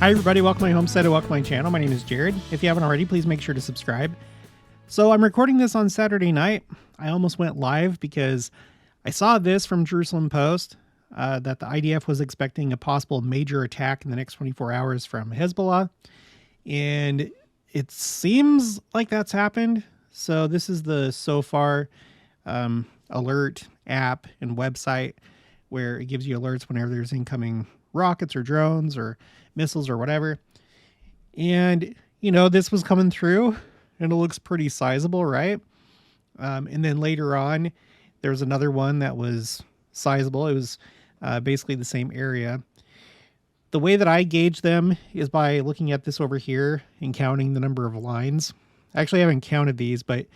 Hi everybody, welcome to my homestead and welcome to my channel. My name is Jared. If you haven't already, please make sure to subscribe. So I'm recording this on Saturday night. I almost went live because I saw this from Jerusalem Post that the IDF was expecting a possible major attack in the next 24 hours from Hezbollah. And it seems like that's happened. So this is the SOFAR alert app and website where it gives you alerts whenever there's incoming rockets or drones or missiles or whatever. And, you know, this was coming through and it looks pretty sizable, right? And then later on, there was another one that was sizable. It was basically the same area. The way that I gauge them is by looking at this over here and counting the number of lines. Actually, I haven't counted these, but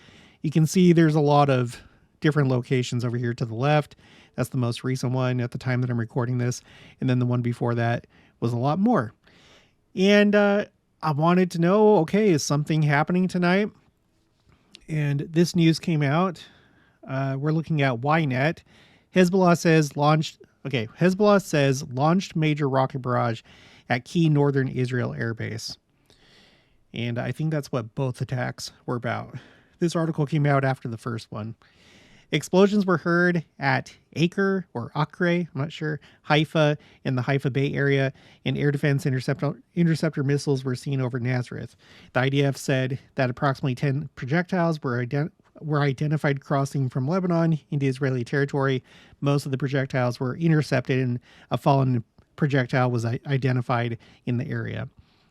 you can see there's a lot of different locations over here to the left. That's the most recent one at the time that I'm recording this. And then the one before that was a lot more. And I wanted to know, okay, is something happening tonight? And this news came out. We're looking at Ynet. Hezbollah says launched major rocket barrage at key northern Israel airbase. And I think that's what both attacks were about. This article came out after the first one. Explosions were heard at Acre, I'm not sure, Haifa, in the Haifa Bay area, and air defense interceptor missiles were seen over Nazareth. The IDF said that approximately 10 projectiles were identified crossing from Lebanon into Israeli territory. Most of the projectiles were intercepted, and a fallen projectile was identified in the area.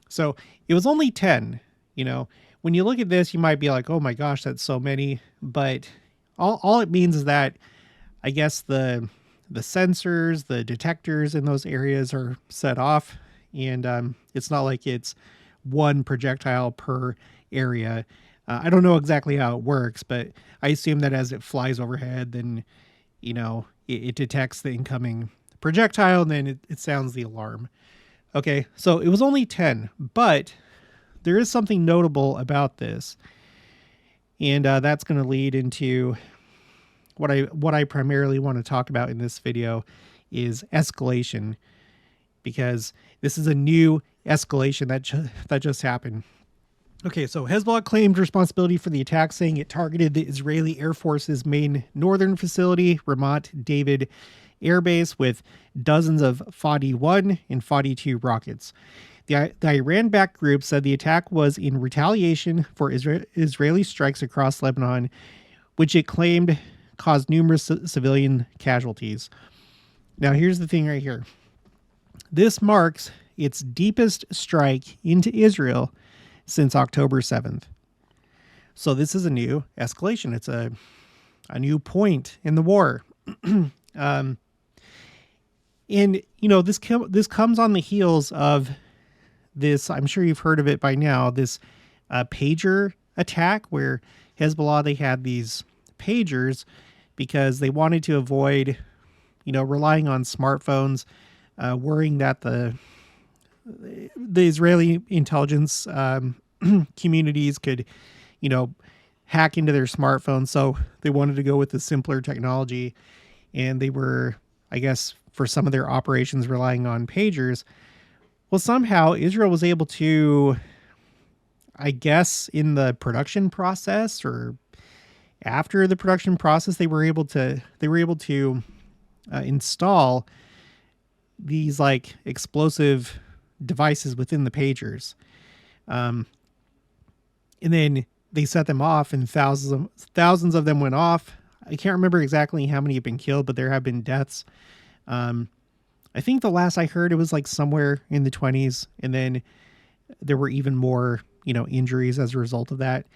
So it was only 10. You know, when you look at this, you might be like, oh my gosh, that's so many. But all it means is that I guess the sensors, the detectors in those areas are set off, and it's not like it's one projectile per area. I don't know exactly how it works, but I assume that as it flies overhead, then, you know, it detects the incoming projectile, and then it sounds the alarm. Okay, so it was only 10, but there is something notable about this. And that's going to lead into what I primarily want to talk about in this video is escalation, because this is a new escalation that just happened. Okay, so Hezbollah claimed responsibility for the attack, saying it targeted the Israeli Air Force's main northern facility, Ramat David Air Base, with dozens of Fadi-1 and Fadi-2 rockets. The Iran-backed group said the attack was in retaliation for Israeli strikes across Lebanon, which it claimed caused numerous civilian casualties. Now, here's the thing right here. This marks its deepest strike into Israel since October 7th. So this is a new escalation. It's a new point in the war. And, you know, this comes on the heels of this, I'm sure you've heard of it by now, this pager attack where Hezbollah, they had these pagers because they wanted to avoid, you know, relying on smartphones, worrying that the Israeli intelligence communities could, you know, hack into their smartphones. So they wanted to go with the simpler technology, and they were, I guess, for some of their operations relying on pagers. Well, somehow Israel was able to, I guess, in the production process or after the production process, they were able to install these like explosive devices within the pagers. And then they set them off, and thousands of them went off. I can't remember exactly how many have been killed, but there have been deaths. I think the last I heard, it was like somewhere in the 20s. And then there were even more, you know, injuries as a result of that.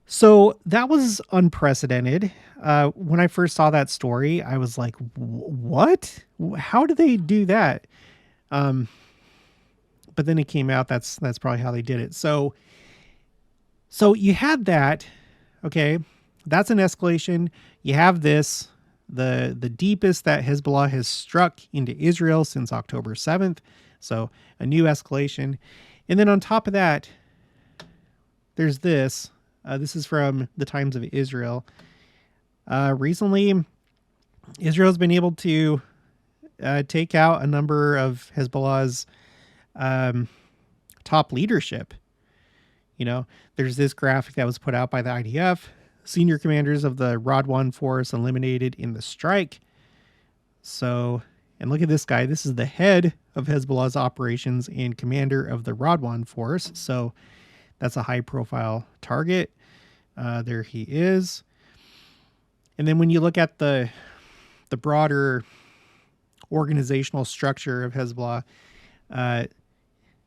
So that was unprecedented. When I first saw that story, I was like, what? How did they do that? But then it came out that's probably how they did it. So you had that. Okay. That's an escalation. You have this. The deepest that Hezbollah has struck into Israel since October 7th. So a new escalation. And then on top of that, there's this. This is from the Times of Israel. Recently, Israel's been able to take out a number of Hezbollah's top leadership. There's this graphic that was put out by the IDF. Senior commanders of the Radwan force eliminated in the strike. So, and look at this guy. This is the head of Hezbollah's operations and commander of the Radwan force. So that's a high profile target. There he is. And then when you look at the broader organizational structure of Hezbollah,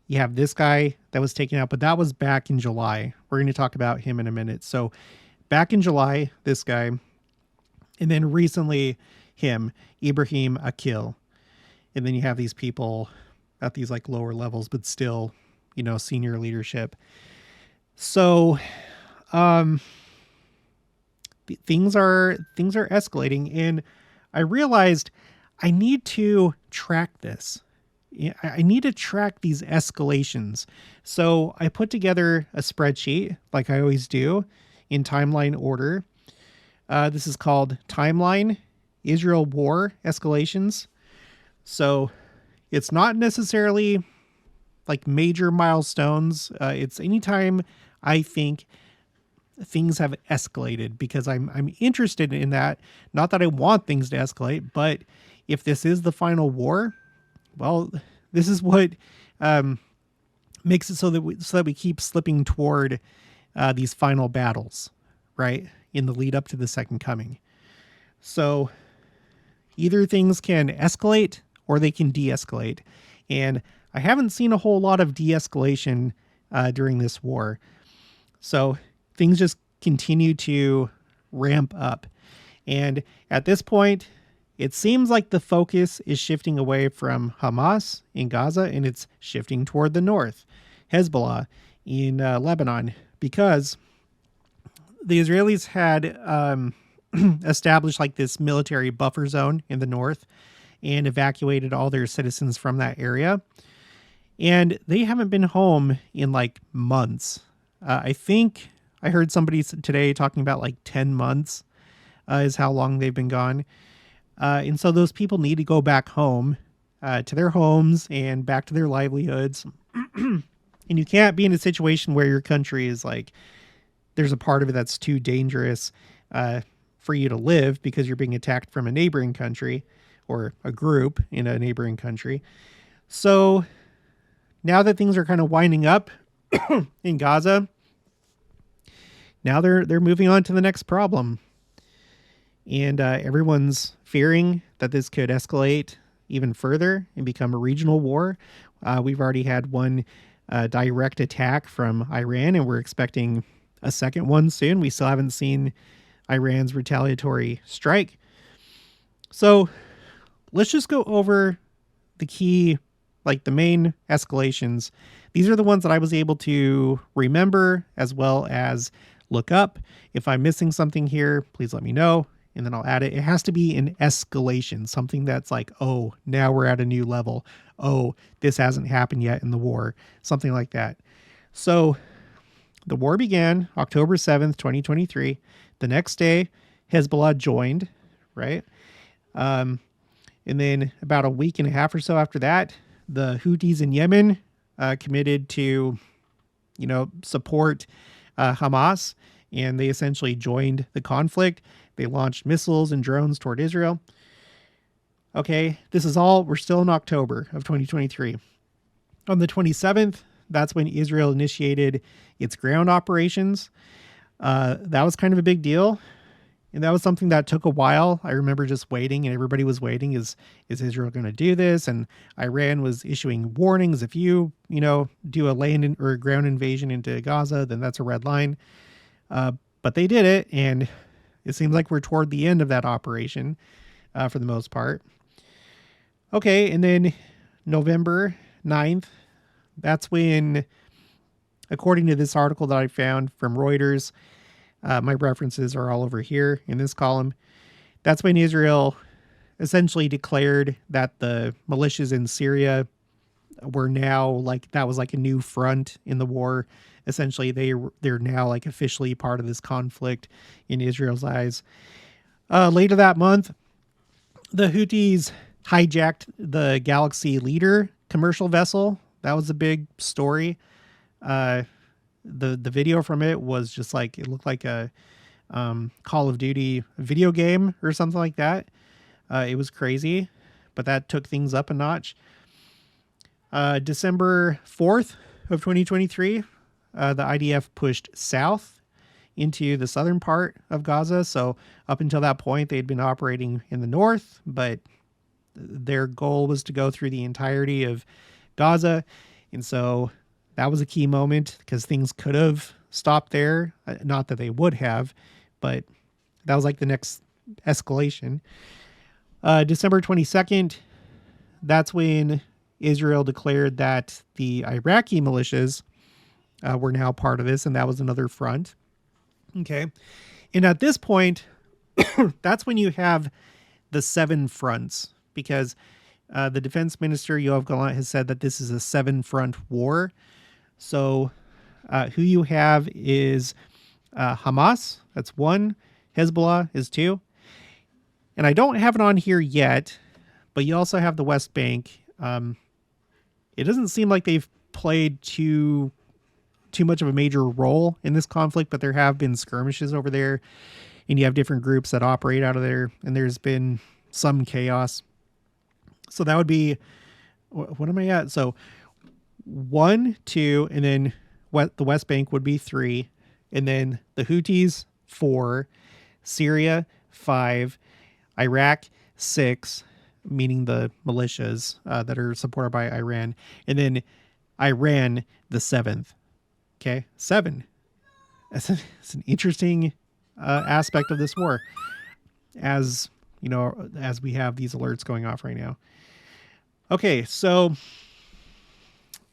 you have this guy that was taken out, but that was back in July. We're going to talk about him in a minute. So back in July, this guy, and then recently him, Ibrahim Akil. And then you have these people at these like lower levels, but still, senior leadership. So, things are escalating, and I realized I need to track this. I need to track these escalations. So I put together a spreadsheet like I always do in timeline order. This is called Timeline Israel War Escalations. So it's not necessarily like major milestones. It's anytime I think things have escalated, because I'm interested in that. Not that I want things to escalate, but if this is the final war, well, this is what makes it so that we keep slipping toward these final battles, right, in the lead up to the second coming. So either things can escalate or they can de-escalate, and I haven't seen a whole lot of de-escalation during this war. So things just continue to ramp up, and at this point, it seems like the focus is shifting away from Hamas in Gaza, and it's shifting toward the north, Hezbollah in Lebanon, because the Israelis had established like this military buffer zone in the north and evacuated all their citizens from that area. And they haven't been home in like months. I think I heard somebody today talking about like 10 months is how long they've been gone. And so those people need to go back home to their homes and back to their livelihoods. And you can't be in a situation where your country is like, there's a part of it that's too dangerous for you to live because you're being attacked from a neighboring country or a group in a neighboring country. So now that things are kind of winding up in Gaza, now they're moving on to the next problem. And everyone's fearing that this could escalate even further and become a regional war. We've already had one direct attack from Iran, and we're expecting a second one soon. We still haven't seen Iran's retaliatory strike. So let's just go over the key, like the main escalations. These are the ones that I was able to remember as well as look up. If I'm missing something here, please let me know, and then I'll add it. It has to be an escalation, something that's like, oh, now we're at a new level. Oh, this hasn't happened yet in the war, something like that. So the war began October 7th, 2023. The next day, Hezbollah joined, right? And then about a week and a half or so after that, the Houthis in Yemen committed to, support Hamas, and they essentially joined the conflict. They launched missiles and drones toward Israel. Okay, we're still in October of 2023. On the 27th, that's when Israel initiated its ground operations. That was kind of a big deal. And that was something that took a while. I remember just waiting, and everybody was waiting. Is Israel going to do this? And Iran was issuing warnings. If you do a land or a ground invasion into Gaza, then that's a red line. But they did it, and it seems like we're toward the end of that operation for the most part. Okay, and then November 9th, that's when, according to this article that I found from Reuters, my references are all over here in this column. That's when Israel essentially declared that the militias in Syria were now that was like a new front in the war. Essentially, they're now like officially part of this conflict in Israel's eyes. Later that month, the Houthis hijacked the Galaxy Leader commercial vessel That was a big story. The video from it was just like, it looked like a Call of Duty video game or something like that. It was crazy, but that took things up a notch. December 4th of 2023, the IDF pushed south into the southern part of Gaza. So up until that point, they'd been operating in the north, but their goal was to go through the entirety of Gaza. And so that was a key moment because things could have stopped there. Not that they would have, but that was like the next escalation. December 22nd, that's when Israel declared that the Iraqi militias were now part of this, and that was another front. Okay. And at this point, that's when you have the 7 fronts, because the defense minister, Yoav Gallant, has said that this is a 7-front war. So who you have is Hamas, that's 1. Hezbollah is 2. And I don't have it on here yet, but you also have the West Bank. It doesn't seem like they've played too much of a major role in this conflict, but there have been skirmishes over there, and you have different groups that operate out of there, and there's been some chaos. So that would be, what am I at? So 1, 2, and then the West Bank would be 3, and then the Houthis 4, Syria 5, Iraq 6, meaning the militias that are supported by Iran, and then Iran the 7th. Okay, 7. It's an interesting aspect of this war, as you know, as we have these alerts going off right now. Okay, so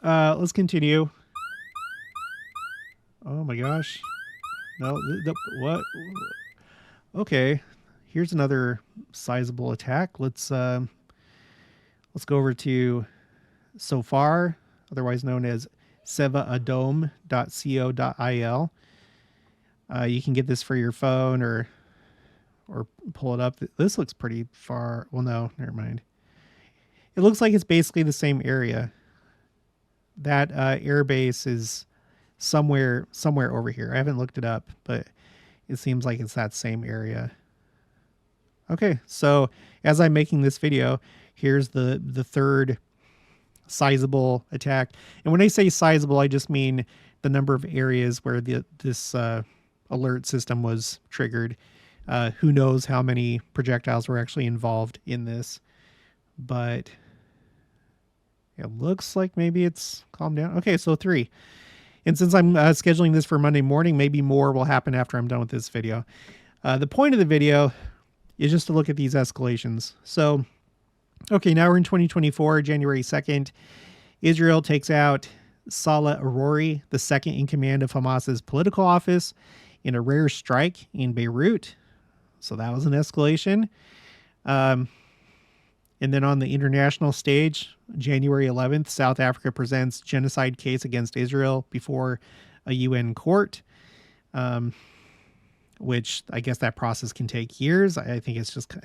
let's continue. Oh my gosh. No, what? Okay, here's another sizable attack. Let's go over to Sofar, otherwise known as sevaadom.co.il. You can get this for your phone or pull it up. This looks pretty far. Well, no, never mind. It looks like it's basically the same area. That air base is somewhere over here. I haven't looked it up, but it seems like it's that same area. Okay, so as I'm making this video, here's the third sizable attack. And when I say sizable, I just mean the number of areas where this alert system was triggered. Who knows how many projectiles were actually involved in this, but it looks like maybe it's calmed down. Okay, so 3. And since I'm scheduling this for Monday morning, maybe more will happen after I'm done with this video. The point of the video is just to look at these escalations. So, okay, now we're in 2024, January 2nd. Israel takes out Salah Arori, the second in command of Hamas's political office, in a rare strike in Beirut. So that was an escalation. And then on the international stage, January 11th, South Africa presents genocide case against Israel before a UN court, which I guess that process can take years. I think it's just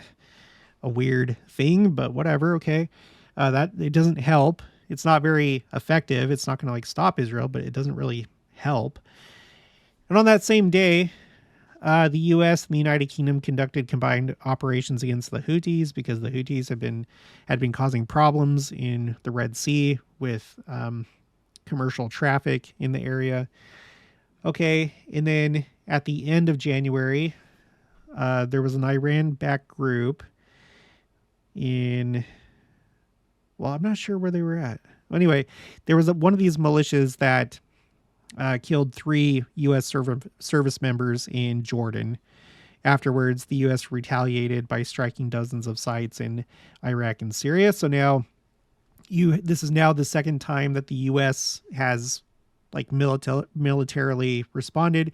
a weird thing, but whatever. Okay. That it doesn't help. It's not very effective. It's not going to like stop Israel, but it doesn't really help. And on that same day, the U.S. and the United Kingdom conducted combined operations against the Houthis because the Houthis had been causing problems in the Red Sea with commercial traffic in the area. Okay, and then at the end of January, there was an Iran-backed group in, well, I'm not sure where they were at. Anyway, there was one of these militias that killed 3 U.S. service members in Jordan. Afterwards, the U.S. retaliated by striking dozens of sites in Iraq and Syria. So now, this is now the second time that the U.S. has like militarily responded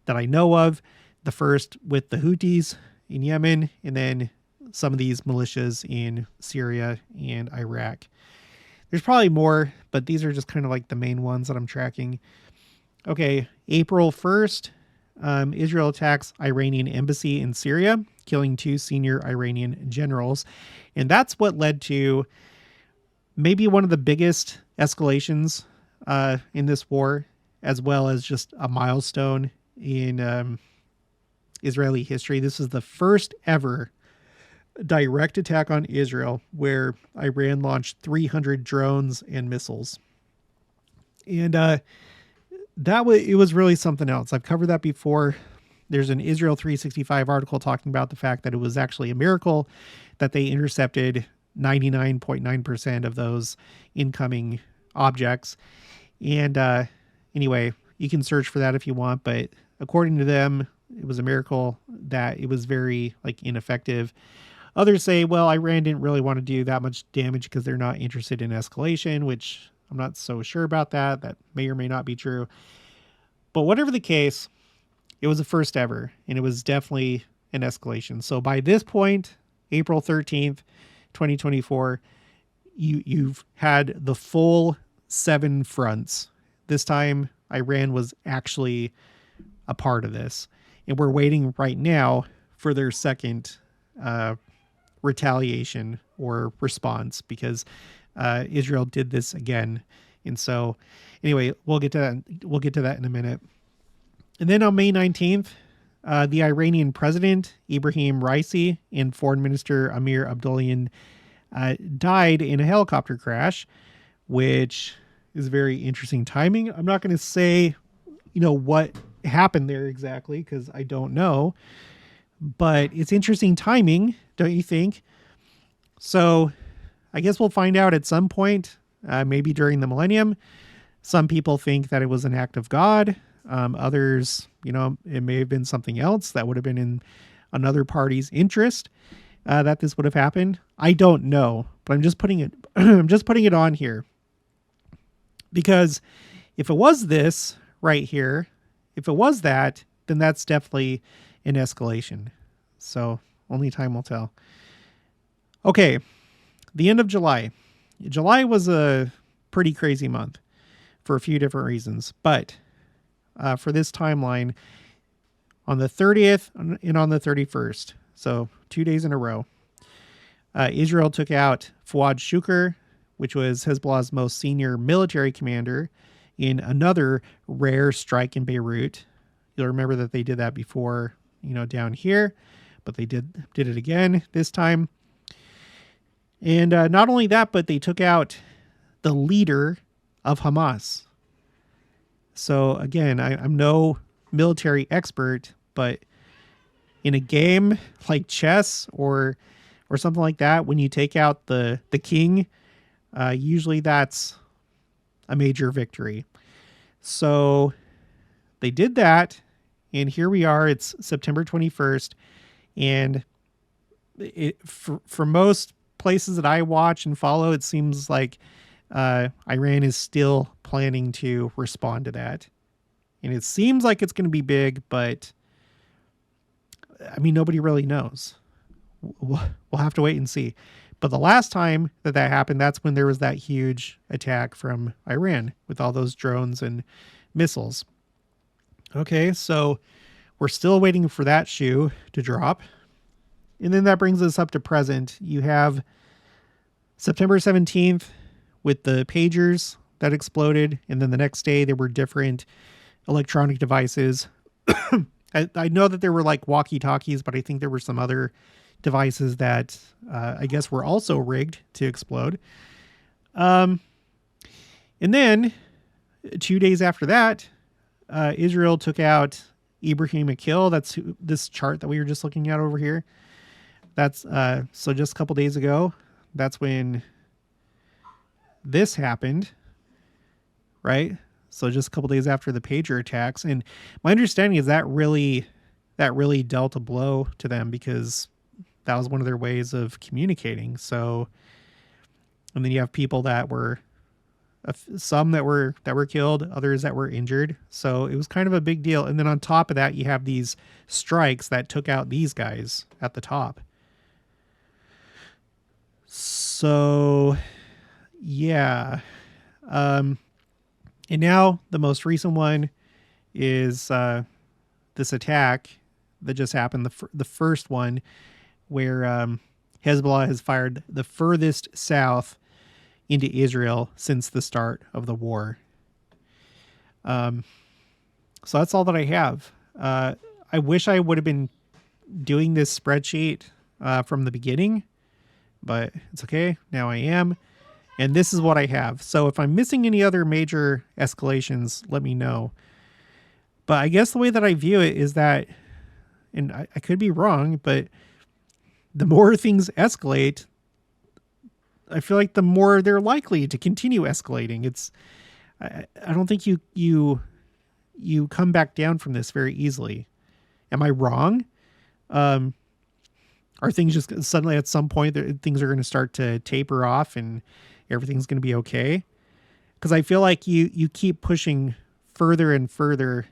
that I know of. The first with the Houthis in Yemen, and then some of these militias in Syria and Iraq. There's probably more, but these are just kind of like the main ones that I'm tracking. Okay, April 1st, Israel attacks Iranian embassy in Syria, killing 2 senior Iranian generals. And that's what led to maybe one of the biggest escalations in this war, as well as just a milestone in Israeli history. This is the first ever direct attack on Israel where Iran launched 300 drones and missiles. And it was really something else. I've covered that before. There's an Israel 365 article talking about the fact that it was actually a miracle that they intercepted 99.9% of those incoming objects. And anyway, you can search for that if you want, but according to them, it was a miracle that it was very ineffective. Others say, well, Iran didn't really want to do that much damage because they're not interested in escalation, which I'm not so sure about that. That may or may not be true. But whatever the case, it was the first ever, and it was definitely an escalation. So by this point, April 13th, 2024, you've had the full 7 fronts. This time, Iran was actually a part of this. And we're waiting right now for their second retaliation or response, because Israel did this again. And so anyway, we'll get to that in a minute. And then on May 19th, the Iranian president, Ibrahim Raisi, and foreign minister Amir Abdollahian died in a helicopter crash, which is very interesting timing. I'm not going to say, what happened there exactly, because I don't know, but it's interesting timing, don't you think? So I guess we'll find out at some point, maybe during the millennium. Some people think that it was an act of God. Others, it may have been something else that would have been in another party's interest, that this would have happened. I don't know, but I'm just putting it, on here, because if it was this right here, if it was that, then that's definitely an escalation. So only time will tell. Okay. The end of July. July was a pretty crazy month for a few different reasons, but for this timeline, on the 30th and on the 31st, so 2 days in a row, Israel took out Fuad Shukr, which was Hezbollah's most senior military commander, in another rare strike in Beirut. You'll remember that they did that before, down here, but they did it again this time. And not only that, but they took out the leader of Hamas. So again, I'm no military expert, but in a game like chess or something like that, when you take out the king, usually that's a major victory. So they did that, and here we are. It's September 21st, and for most places that I watch and follow, it seems like Iran is still planning to respond to that. And it seems like it's going to be big, but I mean, nobody really knows. We'll have to wait and see. But the last time that happened, that's when there was that huge attack from Iran with all those drones and missiles. Okay, so we're still waiting for that shoe to drop. And then that brings us up to present. You have September 17th with the pagers that exploded. And then the next day there were different electronic devices. I know that there were like walkie-talkies, but I think there were some other devices that I guess were also rigged to explode. And then 2 days after that, Israel took out Ibrahim Akil. That's this chart that we were just looking at over here. That's so just a couple days ago, that's when this happened, right? So just a couple days after the pager attacks. And my understanding is that really dealt a blow to them, because that was one of their ways of communicating. So, and then you have people that were, some that were killed, others that were injured. So it was kind of a big deal. And then on top of that, you have these strikes that took out these guys at the top. So yeah. And now the most recent one is this attack that just happened, the first one, where Hezbollah has fired the furthest south into Israel since the start of the war. So that's all that I have. I wish I would have been doing this spreadsheet from the beginning, but it's okay. Now I am. And this is what I have. So if I'm missing any other major escalations, let me know. But I guess the way that I view it is that, and I could be wrong, but the more things escalate, I feel like the more they're likely to continue escalating. I don't think you come back down from this very easily. Am I wrong? Are things just suddenly at some point things are going to start to taper off and everything's going to be okay? Because I feel like you keep pushing further and further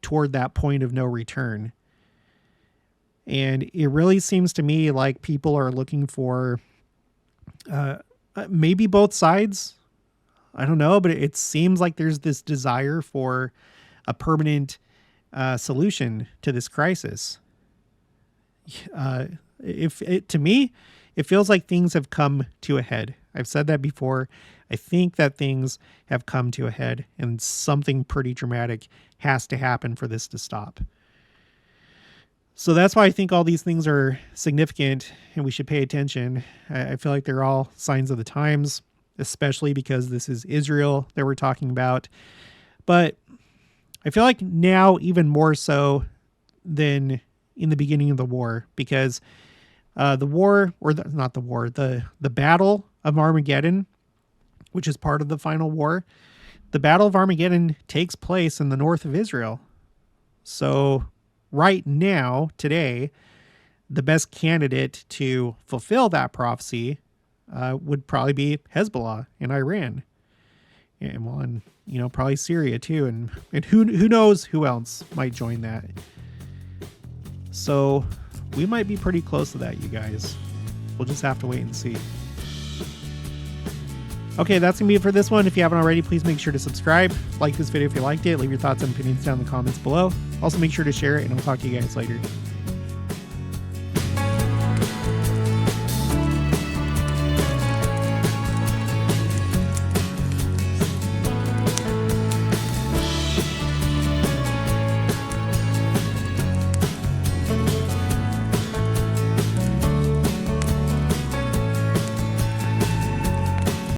toward that point of no return. And it really seems to me like people are looking for maybe both sides. I don't know, but it seems like there's this desire for a permanent solution to this crisis. To me, it feels like things have come to a head. I've said that before. I think that things have come to a head and something pretty dramatic has to happen for this to stop. So that's why I think all these things are significant and we should pay attention. I feel like they're all signs of the times, especially because this is Israel that we're talking about. But I feel like now even more so than in the beginning of the war, because the Battle of Armageddon, which is part of the final war, the Battle of Armageddon takes place in the north of Israel. So right now, today, the best candidate to fulfill that prophecy would probably be Hezbollah in Iran. And probably Syria too. And who knows who else might join that. So we might be pretty close to that, you guys. We'll just have to wait and see. Okay, that's going to be it for this one. If you haven't already, please make sure to subscribe. Like this video if you liked it. Leave your thoughts and opinions down in the comments below. Also, make sure to share it, and I'll talk to you guys later.